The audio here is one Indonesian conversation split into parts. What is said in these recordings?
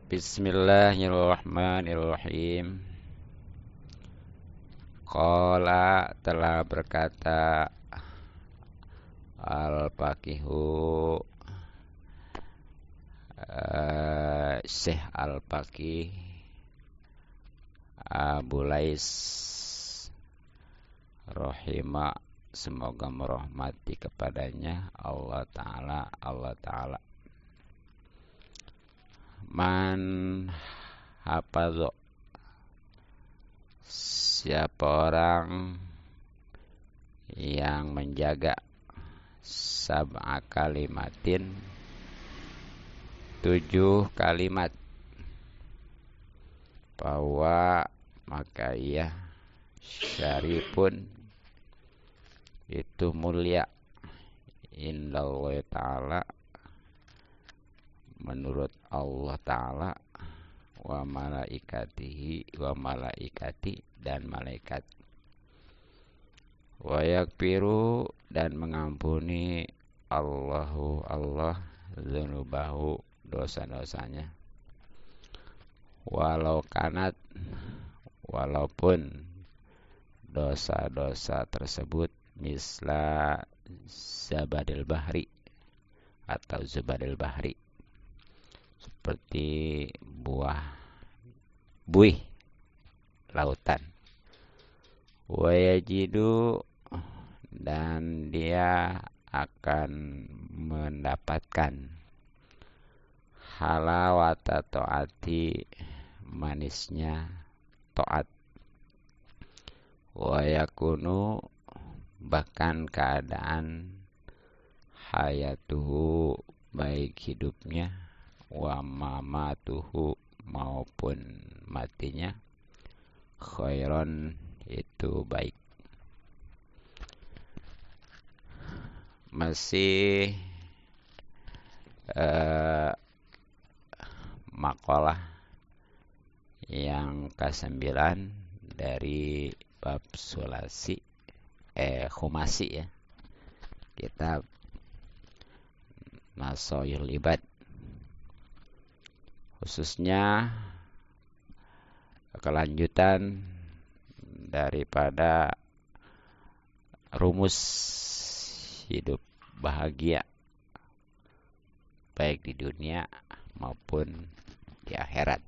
Bismillahirrahmanirrahim. Qala telah berkata Al-Faqihu Syekh Al-Faqih Abu Lais rahimah, semoga merahmati kepadanya Allah Ta'ala. Man hafadho, siapa orang yang menjaga sab'a kalimatin, 7 kalimat, bahwa maka ia syarifun, itu mulia, indallahi ta'ala, menurut Allah Ta'ala, wa malaikatihi, wa malaikati, dan malaikat, wa yakfiru, dan mengampuni Allahu Allah dzunubahu, dosa-dosanya, walau kanat, walaupun dosa-dosa tersebut misla zabadil bahri, atau zubadil bahri, seperti buih lautan. Wa yajidu, dan dia akan mendapatkan halawata taati, manisnya taat. Wa yakunu, bahkan keadaan hayatuhu, baik hidupnya, wa mamatuhu, maupun matinya, khairon, itu baik. Masih makalah yang ke-9 dari bab sulasi, khumasi ya, kitab Nasoyul Ibad, khususnya kelanjutan daripada rumus hidup bahagia, baik di dunia maupun di akhirat.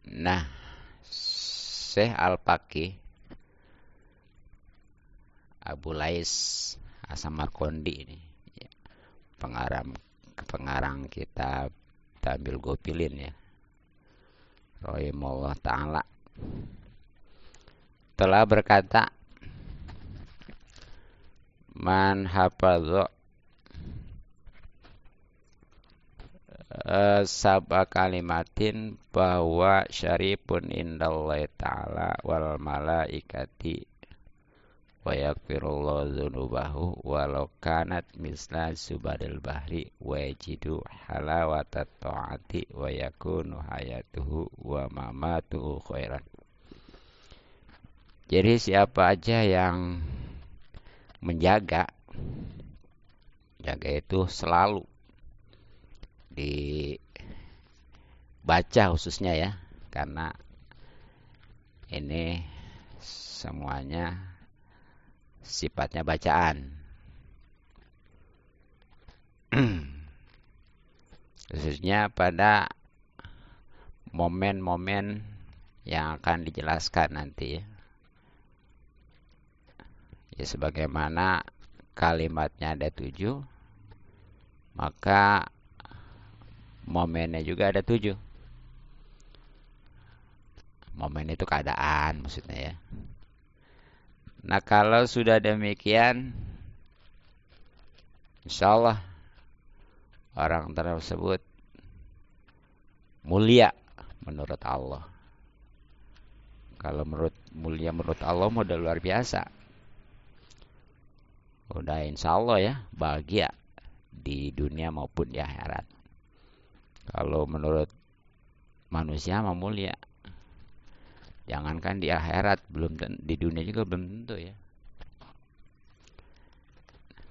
Nah, Syekh Al-Faqih Abu Lais As-Samarqandi ini, pengarang kitab Tabil Gopilin ya, rahimahullah ta'ala, telah berkata, man hafadho sab'a kalimatin, bahwa syarifun indallahi ta'ala wal malaikati, wa yakfirullahu dzunubahu walau kanat misla zubadil bahri, wa yajidu halawata ta'ati, wa yakunu hayatuhu wa mamatuhu khairan. Jadi siapa aja yang menjaga itu selalu dibaca khususnya ya, karena ini semuanya sifatnya bacaan. Khususnya pada momen-momen yang akan dijelaskan nanti ya. Ya, sebagaimana kalimatnya ada 7, maka momennya juga ada 7. Momen itu keadaan maksudnya ya. Nah, kalau sudah demikian, insyaallah orang tersebut mulia menurut Allah. Kalau mulia menurut Allah udah luar biasa. Udah insyaallah ya, bahagia di dunia maupun di akhirat. Kalau menurut manusia mah mulia, jangankan di akhirat, di dunia juga belum tentu ya.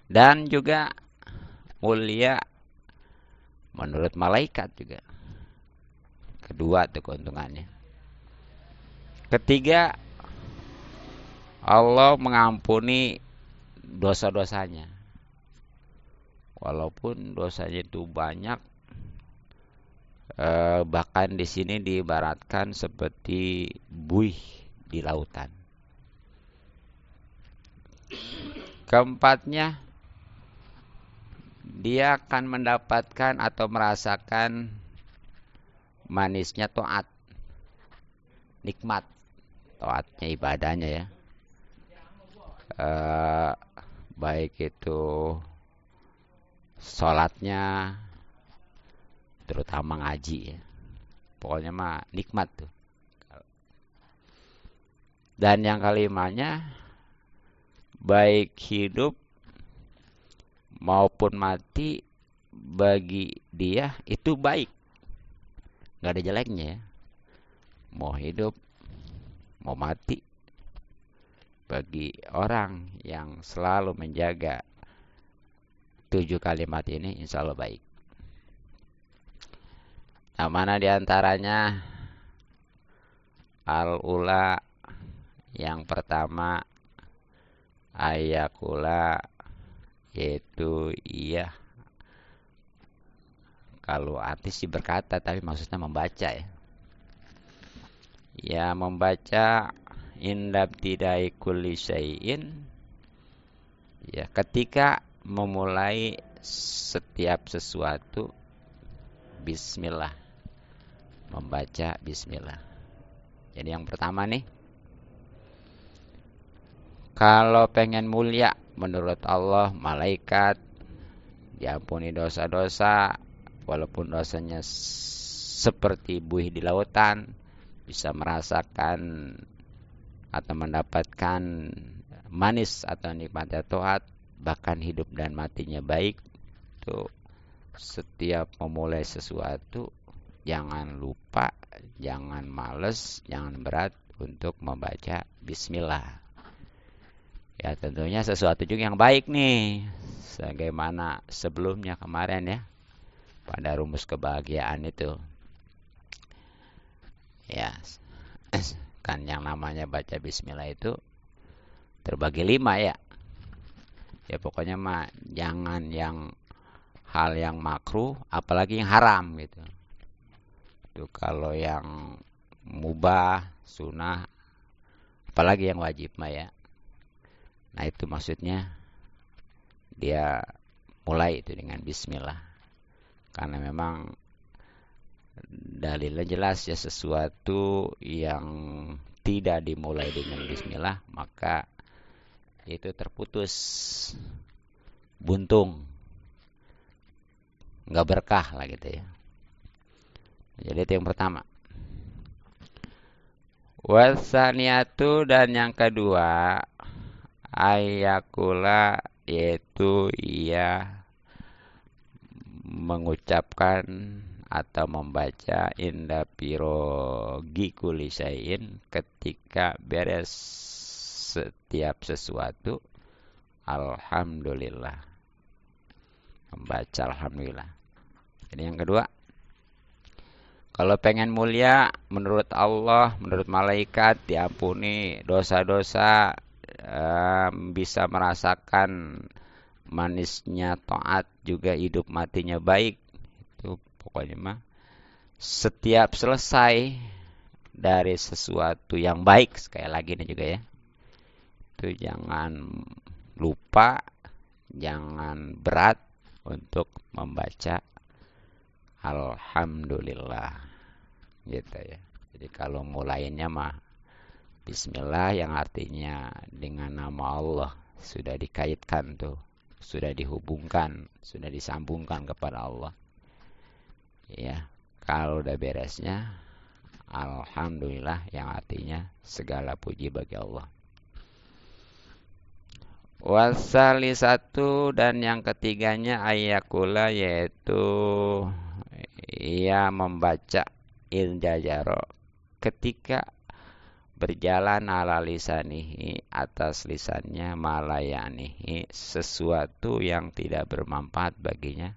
Dan juga mulia menurut malaikat juga. Kedua tuh keuntungannya. Ketiga, Allah mengampuni dosa-dosanya. Walaupun dosanya itu banyak, bahkan di sini diibaratkan seperti buih di lautan. Keempatnya, dia akan mendapatkan atau merasakan manisnya taat, nikmat taatnya ibadahnya ya. Baik itu sholatnya, terutama ngaji ya. Pokoknya mah nikmat tuh. Dan yang kelimanya, baik hidup maupun mati bagi dia itu baik. Gak ada jeleknya ya. Mau hidup, mau mati, bagi orang yang selalu menjaga 7 kalimat ini insya Allah baik. Nah, mana diantaranya? Al-ula, yang pertama, ayakula, yaitu iya. Kalau artis sih berkata, tapi maksudnya membaca ya. Ya, membaca indabtidai kulli syai'in, ya, ketika memulai setiap sesuatu bismillah, membaca bismillah. Jadi yang pertama nih, kalau pengen mulia menurut Allah, malaikat, diampuni dosa-dosa, walaupun dosanya seperti buih di lautan, bisa merasakan atau mendapatkan manis atau nikmatnya taat, bahkan hidup dan matinya baik. Tuh, setiap memulai sesuatu jangan lupa, jangan males, jangan berat untuk membaca bismillah. Ya, tentunya sesuatu juga yang baik nih, sebagaimana sebelumnya kemarin ya, pada rumus kebahagiaan itu. Ya, kan yang namanya baca bismillah itu terbagi 5 ya. Ya pokoknya mah jangan yang hal yang makruh, apalagi yang haram gitu. Itu kalau yang mubah, sunnah, apalagi yang wajib mah ya. Nah itu maksudnya dia mulai itu dengan bismillah. Karena memang dalilnya jelas ya, sesuatu yang tidak dimulai dengan bismillah maka itu terputus, buntung, nggak berkah lah gitu ya. Jadi itu yang pertama. Wasaniatu, dan yang kedua, ayakula, yaitu ia mengucapkan atau membaca inda pirogi kulisain, ketika beres setiap sesuatu alhamdulillah, membaca alhamdulillah. Jadi yang kedua, kalau pengen mulia menurut Allah, menurut malaikat, diampuni dosa-dosa, bisa merasakan manisnya taat, juga hidup matinya baik, itu pokoknya mah setiap selesai dari sesuatu yang baik, sekali lagi ini juga ya, itu jangan lupa, jangan berat untuk membaca alhamdulillah gitu ya. Jadi kalau mulainya mah bismillah, yang artinya dengan nama Allah, sudah dikaitkan tuh, sudah dihubungkan, sudah disambungkan kepada Allah. Ya, kalau udah beresnya alhamdulillah, yang artinya segala puji bagi Allah. Wasalisatu, dan yang ketiganya ayakula, yaitu ia membaca iljajaro, ketika berjalan ala lisanihi, atas lisannya, malayanihi, sesuatu yang tidak bermanfaat baginya,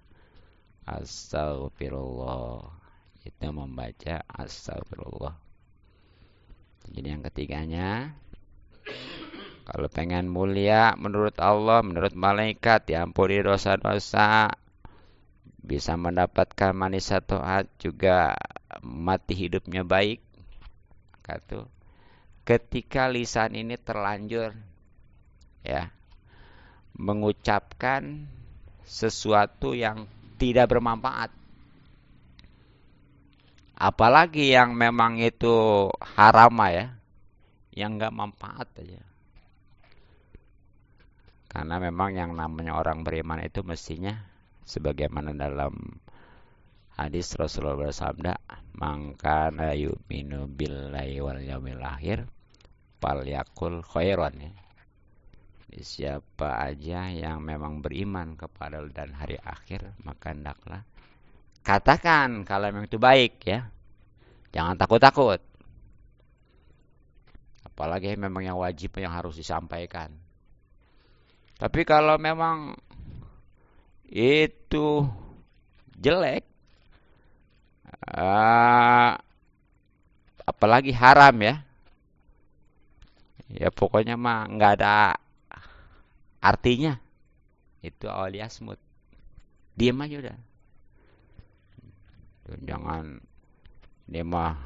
Astagfirullah. Itu membaca astagfirullah. Jadi yang ketiganya, kalau pengen mulia menurut Allah, menurut malaikat, diampuni dosa-dosa, bisa mendapatkan manisat taat, juga mati hidupnya baik. Kata, ketika lisan ini terlanjur ya mengucapkan sesuatu yang tidak bermanfaat, apalagi yang memang itu haram ya, yang nggak manfaat aja. Karena memang yang namanya orang beriman itu mestinya sebagaimana dalam hadis Rasulullah bersabda, "Mangkana yu'minu billahi wal yaumil akhir falyakul khairan." Ya. Siapa aja yang memang beriman kepada dan hari akhir, maka hendaklah katakan kalau memang itu baik ya. Jangan takut-takut. Apalagi memang yang wajib yang harus disampaikan. Tapi kalau memang itu jelek, apalagi haram ya pokoknya mah nggak ada artinya. Itu awalnya smooth. Diam aja udah. Jangan dia mah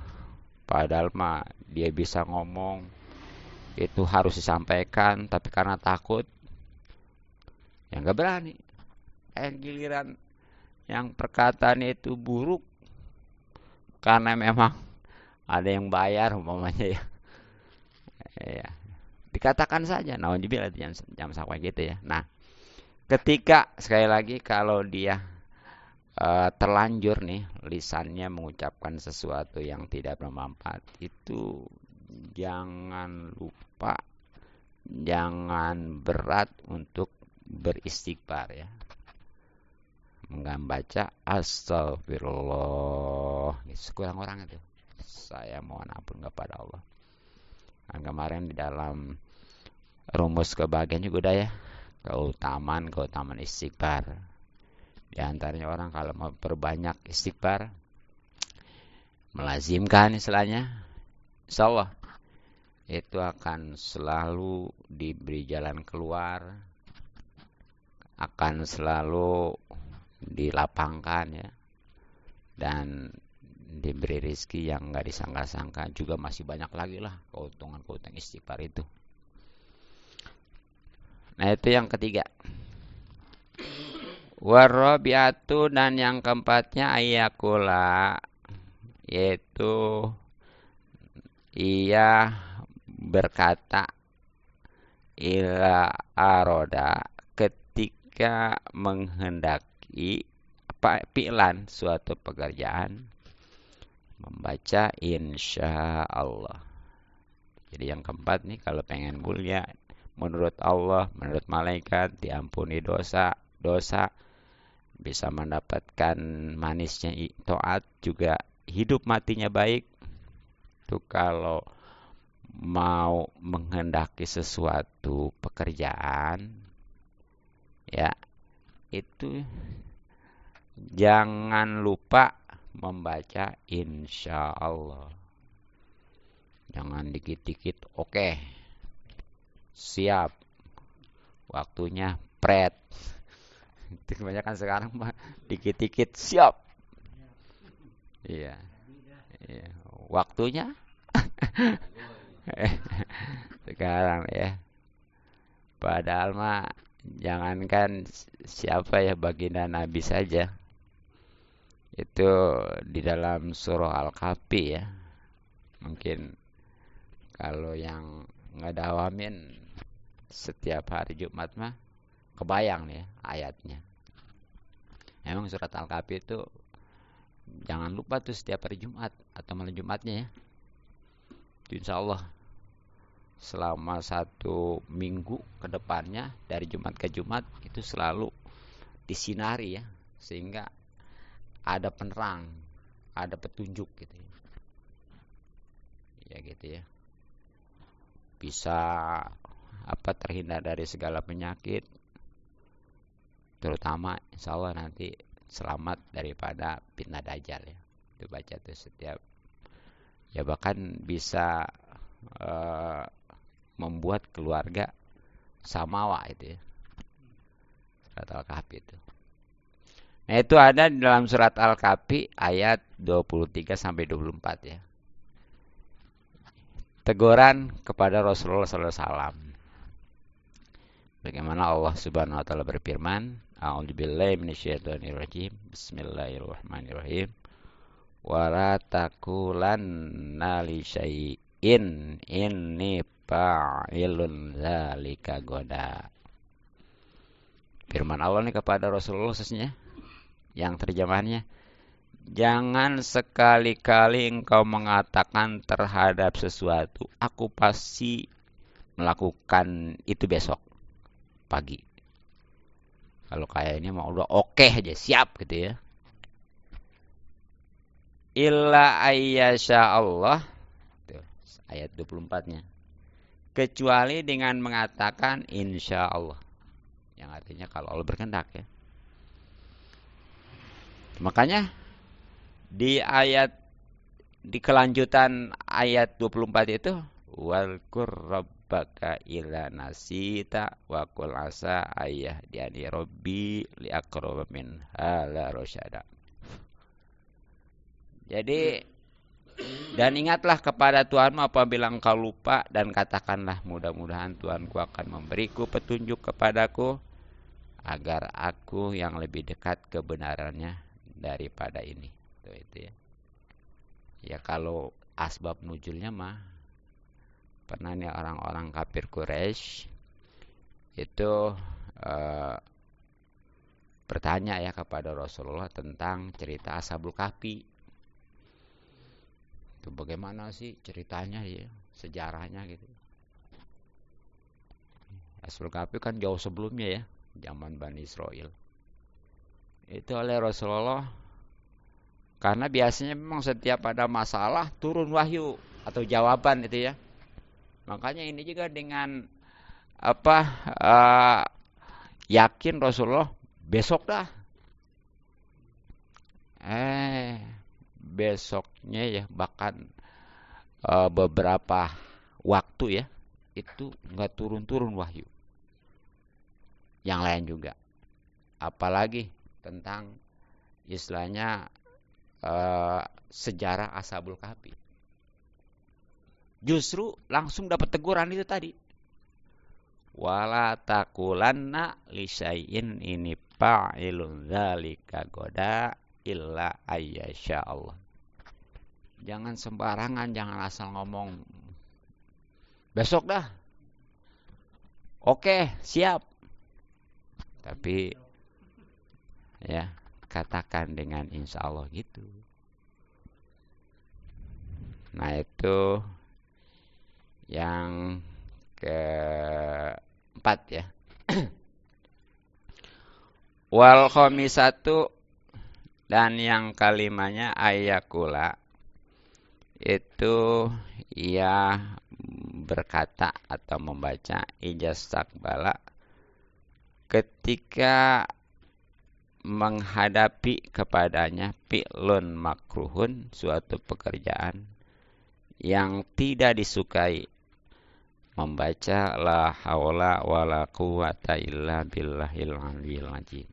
padahal mah dia bisa ngomong, itu harus disampaikan, tapi karena takut ya nggak berani. Giliran yang perkataan itu buruk karena memang ada yang bayar umpamanya ya. Ya. Dikatakan saja, naudzubillah, jangan sampai gitu ya. Nah, ketika sekali lagi kalau dia terlanjur nih lisannya mengucapkan sesuatu yang tidak bermanfaat, itu jangan lupa, jangan berat untuk beristighfar ya. Membaca astagfirullah. Sekurang orang itu. Saya mohon ampun kepada Allah. Nah, kemarin di dalam rumus kebahagiaan juga udah ya. Keutamaan istighfar. Di antaranya orang kalau mau perbanyak istighfar, melazimkan istilahnya, insyaallah itu akan selalu diberi jalan keluar, akan selalu dilapangkan ya, dan diberi rezeki yang nggak disangka-sangka. Juga masih banyak lagi lah keuntungan istighfar itu. Nah itu yang ketiga. Warabiatu, dan yang keempatnya ayakula, yaitu ia berkata ila aroda, ketika menghendaki fi'lan suatu pekerjaan, membaca insya Allah. Jadi yang keempat nih, kalau pengen mulia menurut Allah, menurut malaikat, diampuni dosa, bisa mendapatkan manisnya taat, juga hidup matinya baik. Itu kalau mau menghendaki sesuatu pekerjaan ya, itu jangan lupa membaca insya Allah. Jangan dikit-dikit oke, siap, waktunya pret. Itu kebanyakan sekarang mah dikit-dikit siap. Iya. Iya. Waktunya sekarang ya. Padahal mah jangankan siapa ya, baginda Nabi saja. Itu di dalam surah Al-Kahfi ya. Mungkin kalau yang ngadawamin setiap hari Jumat mah kebayang nih ya ayatnya. Emang surat Al-Kahfi itu jangan lupa tuh setiap hari Jumat atau malam Jumatnya ya. Insya Allah selama 1 minggu ke depannya, dari Jumat ke Jumat, itu selalu disinari ya, sehingga ada penerang, ada petunjuk gitu ya. Ya gitu ya. Bisa terhindar dari segala penyakit, terutama insya Allah nanti selamat daripada fitnah dajjal ya. Itu baca tuh setiap, ya bahkan bisa membuat keluarga samawa itu ya. Surat Al-Kahfi itu. Nah, itu ada di dalam surat Al-Kahfi ayat 23 sampai 24 ya. Teguran kepada Rasulullah SAW. Bagaimana Allah Subhanahu wa taala berfirman, A'udzubillahi minasyaitonirrajim. Bismillahirrahmanirrahim. Wa la taqulanna li syai'in inni fa'ilun dzalika goda. Firman Allah ini kepada Rasulullah khususnya, yang terjemahannya, jangan sekali-kali engkau mengatakan terhadap sesuatu, aku pasti melakukan itu besok pagi. Kalau kayak ini mau udah oke aja, siap gitu ya. Illa ayyasha Allah. Tuh, ayat 24-nya. Kecuali dengan mengatakan insya Allah. Yang artinya kalau Allah berkehendak ya. Makanya di kelanjutan ayat 24 itu, walkur rabbaka ila nasita wa qul asa ayah diani rabbi li aqraba min hala rasyada. Jadi, dan ingatlah kepada Tuhanmu apabila engkau lupa, dan katakanlah mudah-mudahan Tuhanku akan memberiku petunjuk kepadaku agar aku yang lebih dekat kebenarannya daripada ini. Itu ya. Ya kalau asbab nuzulnya mah pernah nih orang-orang kafir Quraisy itu bertanya ya kepada Rasulullah tentang cerita Ashabul Kahfi. Itu bagaimana sih ceritanya ya, sejarahnya gitu. Ashabul Kahfi kan jauh sebelumnya ya, zaman Bani Israel. Itu oleh Rasulullah, karena biasanya memang setiap ada masalah turun wahyu atau jawaban itu ya. Makanya ini juga dengan yakin Rasulullah besok dah. Besoknya ya, bahkan beberapa waktu ya, itu nggak turun-turun wahyu. Yang lain juga. Apalagi tentang istilahnya sejarah Ashabul Kahfi. Justru langsung dapat teguran itu tadi. Wala taqulanna li syai'in ini fa'ilun dzalika goda illa ayyasha Allah. Jangan sembarangan, jangan asal ngomong besok dah. Oke, siap. Tapi ya, katakan dengan insya Allah gitu. Nah, itu yang keempat ya. Wal khamisatu, dan yang kelimanya ayakula, itu ia berkata atau membaca ijastakbala ketika menghadapi kepadanya fi'lun makruhun, suatu pekerjaan yang tidak disukai, membaca la haula wala quwata illa billahil aliyil azim.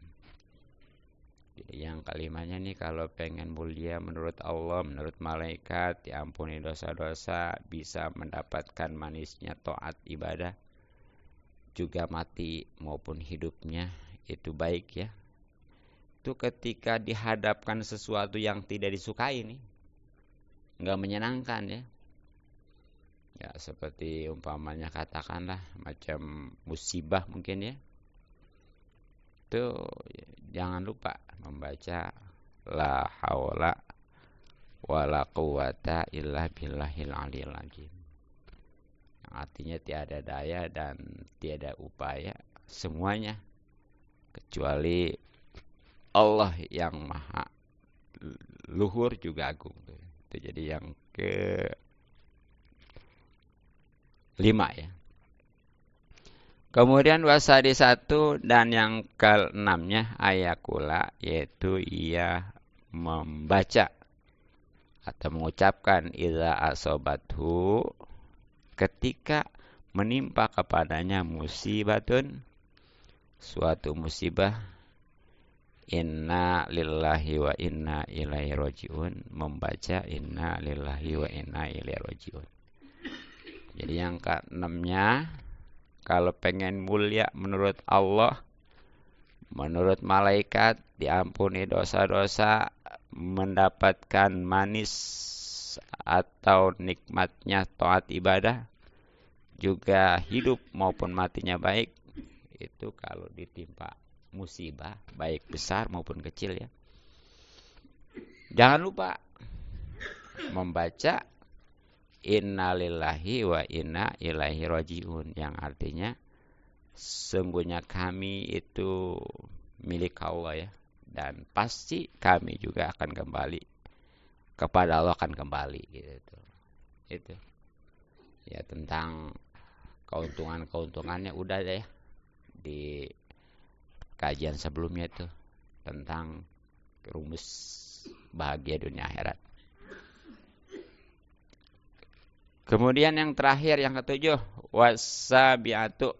Jadi yang kalimanya nih kalau pengen mulia menurut Allah, menurut malaikat, diampuni dosa-dosa, bisa mendapatkan manisnya taat ibadah, juga mati maupun hidupnya itu baik ya. Itu ketika dihadapkan sesuatu yang tidak disukai nih, nggak menyenangkan ya. Ya seperti umpamanya katakanlah macam musibah mungkin ya. Itu jangan lupa membaca la haula wala quwata illa billahil aliyil azim. Yang artinya tiada daya dan tiada upaya semuanya kecuali Allah yang maha luhur juga agung. Itu jadi yang ke 5 ya. Kemudian wasadi satu dan yang keenamnya ayakula, yaitu ia membaca atau mengucapkan idza asobathu, ketika menimpa kepadanya musibatun, suatu musibah, inna lillahi wa inna ilaihi rajiun, membaca inna lillahi wa inna ilaihi rajiun. Jadi yang keenamnya, kalau pengen mulia menurut Allah, menurut malaikat, diampuni dosa-dosa, mendapatkan manis atau nikmatnya taat ibadah, juga hidup maupun matinya baik, itu kalau ditimpa musibah, baik besar maupun kecil ya. Jangan lupa membaca innalillahi wa inna ilaihi rajiun, yang artinya sungguhnya kami itu milik Allah ya, dan pasti kami juga akan kembali kepada Allah, akan kembali gitu. Itu ya, tentang keuntungannya udah deh di kajian sebelumnya itu, tentang rumus bahagia dunia akhirat. Kemudian yang terakhir, yang ketujuh, wasabiatu,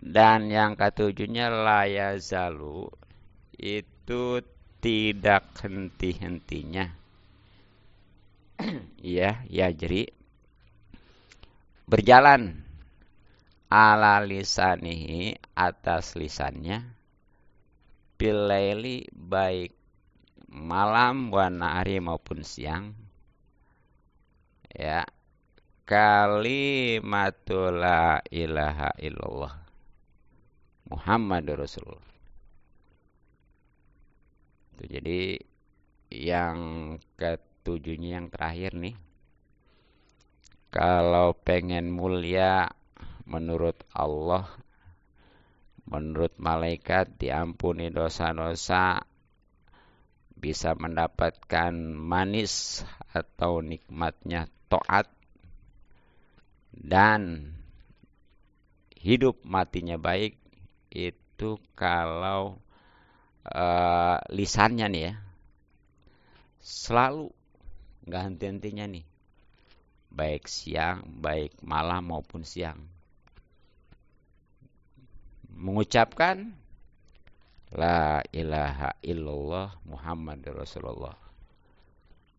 dan yang ketujuhnya layazalu, itu tidak henti-hentinya. Ya, jadi berjalan ala lisanihi, atas lisannya, bilaili, baik malam, wa nahari maupun siang, ya, kalimatul la ilaha illallah Muhammadur Rasulullah. Itu jadi yang ketujuhnya, yang terakhir nih, kalau pengen mulia menurut Allah, menurut malaikat, diampuni dosa-dosa, bisa mendapatkan manis atau nikmatnya taat, dan hidup matinya baik, itu kalau lisannya nih ya, selalu nggak henti-hentinya nih, baik siang, baik malam maupun siang, mengucapkan la ilaha illallah Muhammadur Rasulullah.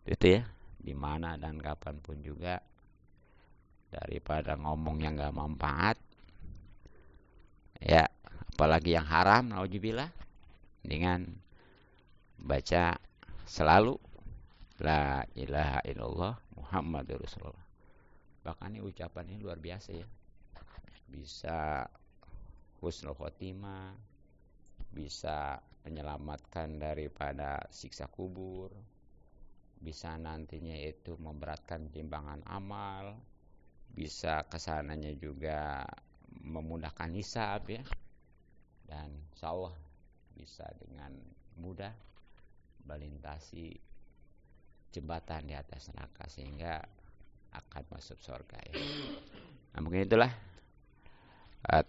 Itu ya, dimana dan kapanpun juga, daripada ngomong yang gak manfaat ya, apalagi yang haram, nauzubillah, dengan baca selalu la ilaha illallah Muhammadur Rasulullah. Bahkan ini ucapan ini luar biasa ya, bisa husnul khotimah, bisa menyelamatkan daripada siksa kubur, bisa nantinya itu memberatkan timbangan amal, bisa kesananya juga memudahkan hisab ya, dan insyaallah bisa dengan mudah melintasi jembatan di atas neraka sehingga akan masuk surga ya. Nah, mungkin itulah 7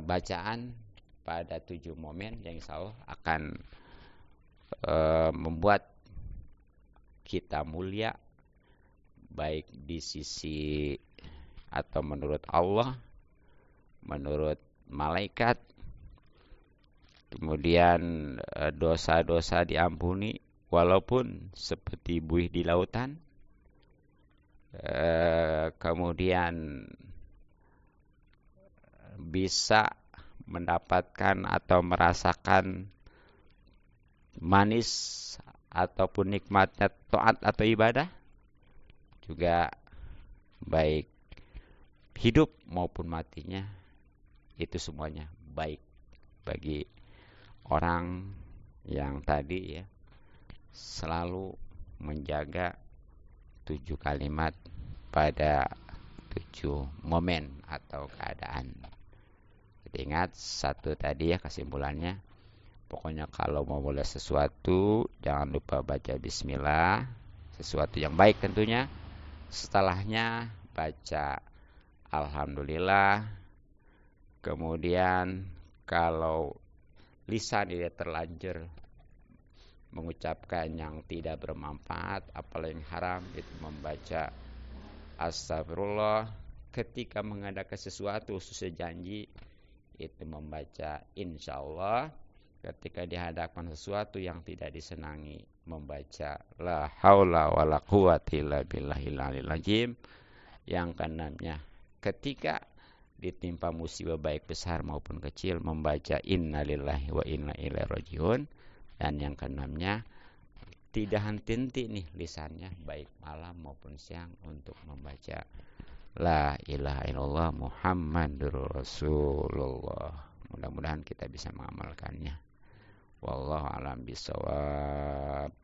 bacaan pada 7 momen yang insyaallah akan membuat kita mulia, baik di sisi atau menurut Allah, menurut malaikat, kemudian dosa-dosa diampuni walaupun seperti buih di lautan, kemudian bisa mendapatkan atau merasakan manis ataupun nikmatnya taat atau ibadah, juga baik hidup maupun matinya, itu semuanya baik bagi orang yang tadi ya selalu menjaga 7 kalimat pada 7 momen atau keadaan. Jadi ingat satu tadi ya kesimpulannya, pokoknya kalau mau mulai sesuatu jangan lupa baca bismillah, sesuatu yang baik tentunya. Setelahnya baca alhamdulillah. Kemudian kalau lisan dia terlanjur mengucapkan yang tidak bermanfaat, apalagi yang haram, itu membaca astagfirullah. Ketika mengadakan sesuatu sesuai janji, itu membaca insyaallah. Ketika dihadapkan sesuatu yang tidak disenangi, membaca la haula wala quwata illa billahil aliyil azim. Yang keenamnya, ketika ditimpa musibah baik besar maupun kecil, membaca innalillahi wa inna ilaihi rajiun. Dan yang keenamnya, tidak henti-henti nih lisannya baik malam maupun siang untuk membaca la ilaha illallah Muhammadur Rasulullah. Mudah-mudahan kita bisa mengamalkannya. Wallahu a'lam bishawab.